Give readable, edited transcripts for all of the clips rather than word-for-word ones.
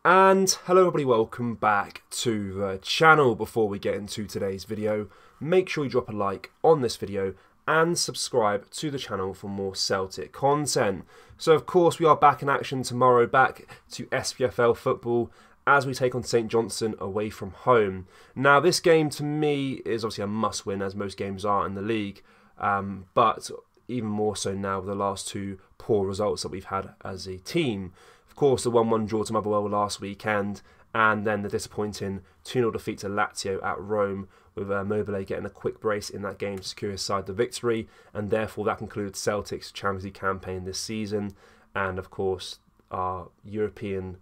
And hello everybody, welcome back to the channel. Before we get into today's video, make sure you drop a like on this video and subscribe to the channel for more Celtic content. So of course we are back in action tomorrow, back to SPFL football as we take on St Johnstone away from home. Now this game to me is obviously a must win, as most games are in the league, but even more so now with the last two poor results that we've had as a team. Of course, the 1-1 draw to Motherwell last weekend, and then the disappointing 2-0 defeat to Lazio at Rome, with Mobile getting a quick brace in that game to secure his side the victory, and therefore that concludes Celtic's Champions League campaign this season, and of course our European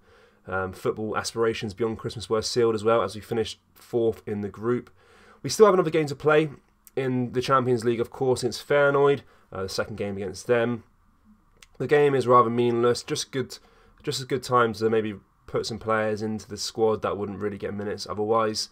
football aspirations beyond Christmas were sealed as well, as we finished 4th in the group. We still have another game to play in the Champions League, of course, against Feyenoord, the second game against them. The game is rather meaningless, just as good time to maybe put some players into the squad that wouldn't really get minutes otherwise.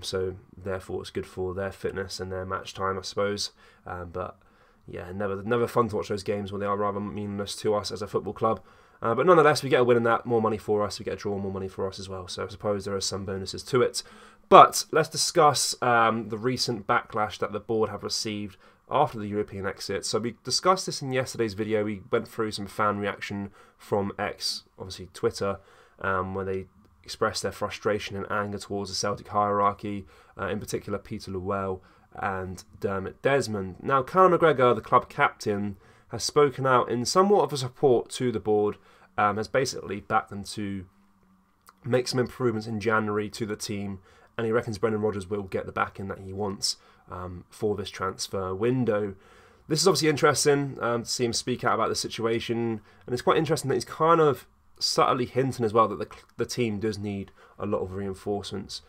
So therefore it's good for their fitness and their match time, I suppose. But yeah, never fun to watch those games when they are rather meaningless to us as a football club. But nonetheless, we get a win in that, more money for us. We get a draw, more money for us as well. So I suppose there are some bonuses to it. But let's discuss the recent backlash that the board have received after the European exit. So we discussed this in yesterday's video. We went through some fan reaction from X, obviously Twitter, where they expressed their frustration and anger towards the Celtic hierarchy, in particular Peter Lewell and Dermot Desmond. Now, Callum McGregor, the club captain, has spoken out in somewhat of a support to the board, has basically backed them to make some improvements in January to the team, and he reckons Brendan Rodgers will get the backing that he wants for this transfer window. This is obviously interesting to see him speak out about the situation, and it's quite interesting that he's kind of subtly hinting as well that the team does need a lot of reinforcements,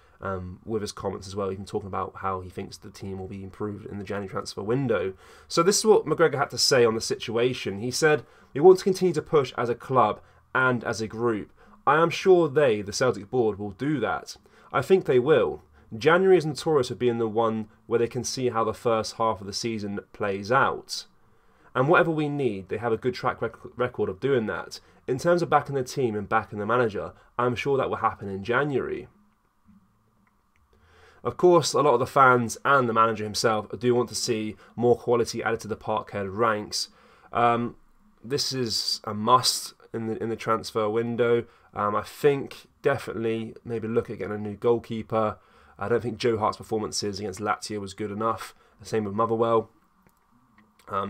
with his comments as well, even talking about how he thinks the team will be improved in the January transfer window. So this is what McGregor had to say on the situation. He said, "We want to continue to push as a club and as a group. I am sure they, the Celtic board, will do that. I think they will. January is notorious for being the one where they can see how the first half of the season plays out. And whatever we need, they have a good track record of doing that. In terms of backing the team and backing the manager, I'm sure that will happen in January." Of course, a lot of the fans and the manager himself do want to see more quality added to the Parkhead ranks. This is a must in the transfer window. I think definitely maybe look at getting a new goalkeeper. I don't think Joe Hart's performances against Lazio was good enough. The same with Motherwell.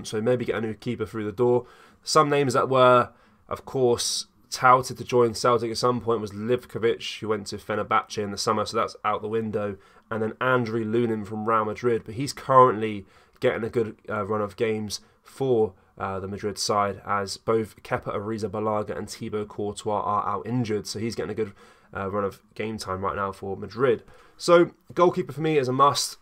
So maybe get a new keeper through the door. Some names that were, of course, touted to join Celtic at some point was Livkovic, who went to Fenerbahce in the summer, so that's out the window. And then Andriy Lunin from Real Madrid, but he's currently getting a good run of games for the Madrid side, as both Kepa Arrizabalaga and Thibaut Courtois are out injured, so he's getting a good run of game time right now for Madrid. So goalkeeper for me is a must,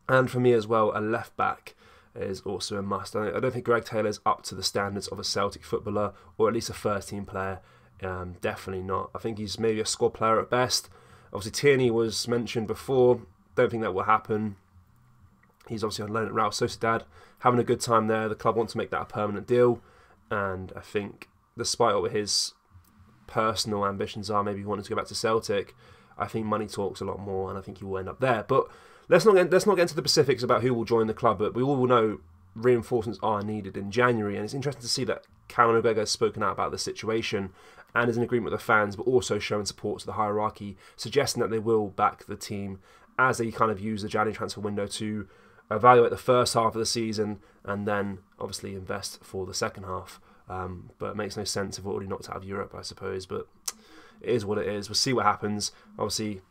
and for me as well, a left back is also a must. I don't think Greg Taylor's up to the standards of a Celtic footballer, or at least a first-team player. Definitely not. I think he's maybe a squad player at best. Obviously, Tierney was mentioned before. Don't think that will happen. He's obviously on loan at Real Sociedad, having a good time there. The club want to make that a permanent deal, and I think, despite what his personal ambitions are, maybe wanting to go back to Celtic, I think money talks a lot more, and I think he will end up there. But let's not get into the specifics about who will join the club, but we all know reinforcements are needed in January, and it's interesting to see that Callum McGregor has spoken out about the situation and is in agreement with the fans, but also showing support to the hierarchy, suggesting that they will back the team as they kind of use the January transfer window to evaluate the first half of the season and then obviously invest for the second half. But it makes no sense if we're already knocked out of Europe, I suppose, but it is what it is. We'll see what happens. Obviously,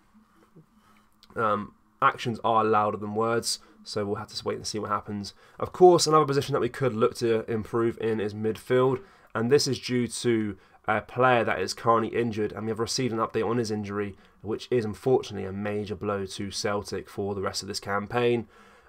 actions are louder than words, so we'll have to wait and see what happens. Of course, another position that we could look to improve in is midfield, and this is due to a player that is currently injured, and we have received an update on his injury, which is unfortunately a major blow to Celtic for the rest of this campaign,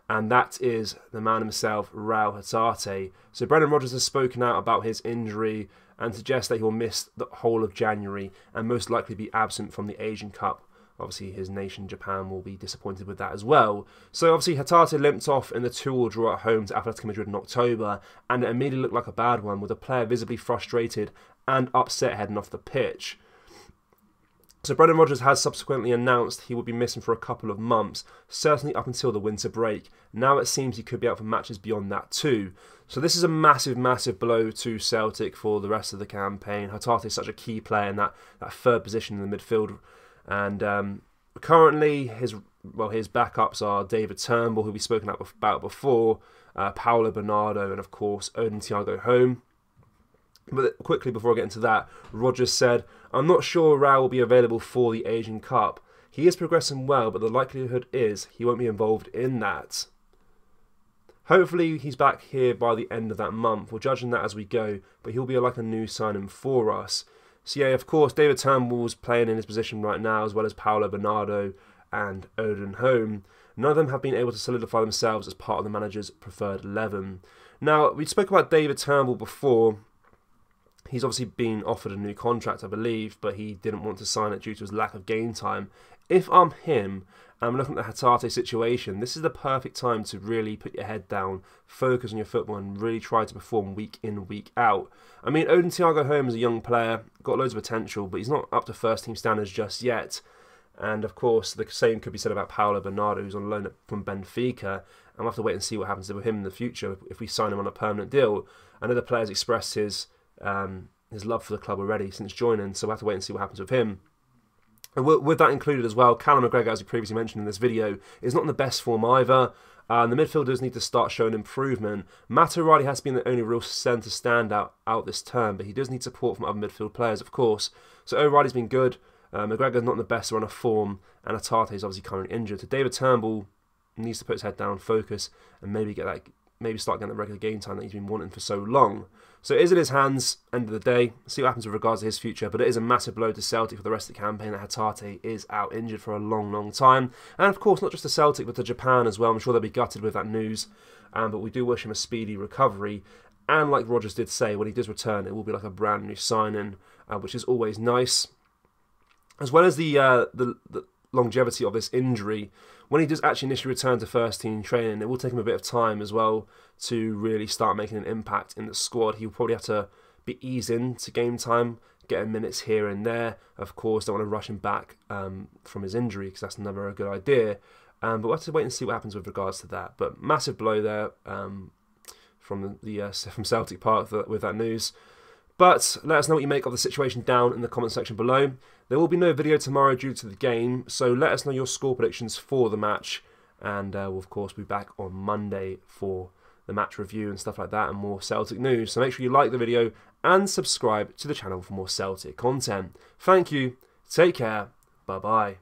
and that is the man himself, Raul Hatate. So Brendan Rodgers has spoken out about his injury and suggests that he will miss the whole of January and most likely be absent from the Asian Cup. Obviously, his nation, Japan, will be disappointed with that as well. So obviously, Hatate limped off in the 2-2 draw at home to Atletico Madrid in October, and it immediately looked like a bad one, with the player visibly frustrated and upset heading off the pitch. So Brendan Rodgers has subsequently announced he will be missing for a couple of months, certainly up until the winter break. Now it seems he could be out for matches beyond that too. So this is a massive, massive blow to Celtic for the rest of the campaign. Hatate is such a key player in that third position in the midfield. And currently his backups are David Turnbull, who we've spoken about before, Paulo Bernardo, and of course Odin Thiago Holm. But quickly before I get into that, Rodgers said, "I'm not sure Rao will be available for the Asian Cup. He is progressing well, but the likelihood is he won't be involved in that. Hopefully he's back here by the end of that month. We're judging that as we go, but he'll be like a new signing for us." So yeah, of course, David Turnbull's playing in his position right now, as well as Paulo Bernardo and Odin Holm. None of them have been able to solidify themselves as part of the manager's preferred 11. Now, we spoke about David Turnbull before. He's obviously been offered a new contract, I believe, but he didn't want to sign it due to his lack of game time. If I'm him, and I'm looking at the Hatate situation, this is the perfect time to really put your head down, focus on your football, and really try to perform week in, week out. I mean, Odin Thiago Holm is a young player, got loads of potential, but he's not up to first team standards just yet. And of course, the same could be said about Paulo Bernardo, who's on loan from Benfica. And we'll have to wait and see what happens with him in the future if we sign him on a permanent deal. I know the player's expressed his love for the club already since joining, so we'll have to wait and see what happens with him. And with that included as well, Callum McGregor, as we previously mentioned in this video, is not in the best form either. The midfielders need to start showing improvement. Matt O'Reilly has been the only real centre standout out this term, but he does need support from other midfield players, of course. So O'Reilly's been good. McGregor's not in the best run of form, and Hatate is obviously currently injured. So David Turnbull needs to put his head down, focus, and maybe start getting the regular game time that he's been wanting for so long. So it is in his hands, end of the day. See what happens with regards to his future. But it is a massive blow to Celtic for the rest of the campaign that Hatate is out injured for a long, long time. And of course, not just to Celtic, but to Japan as well. I'm sure they'll be gutted with that news. But we do wish him a speedy recovery. And like Rodgers did say, when he does return, it will be like a brand new signing, which is always nice. As well as the longevity of this injury, when he does actually initially return to first team training, it will take him a bit of time as well to really start making an impact in the squad. He'll probably have to be eased into game time, getting minutes here and there. Of course, don't want to rush him back from his injury, because that's never a good idea. But we'll have to wait and see what happens with regards to that. But massive blow there from Celtic part with that news. But let us know what you make of the situation down in the comment section below. There will be no video tomorrow due to the game, so let us know your score predictions for the match. And we'll, of course, be back on Monday for the match review and stuff like that, and more Celtic news. So make sure you like the video and subscribe to the channel for more Celtic content. Thank you, take care, bye-bye.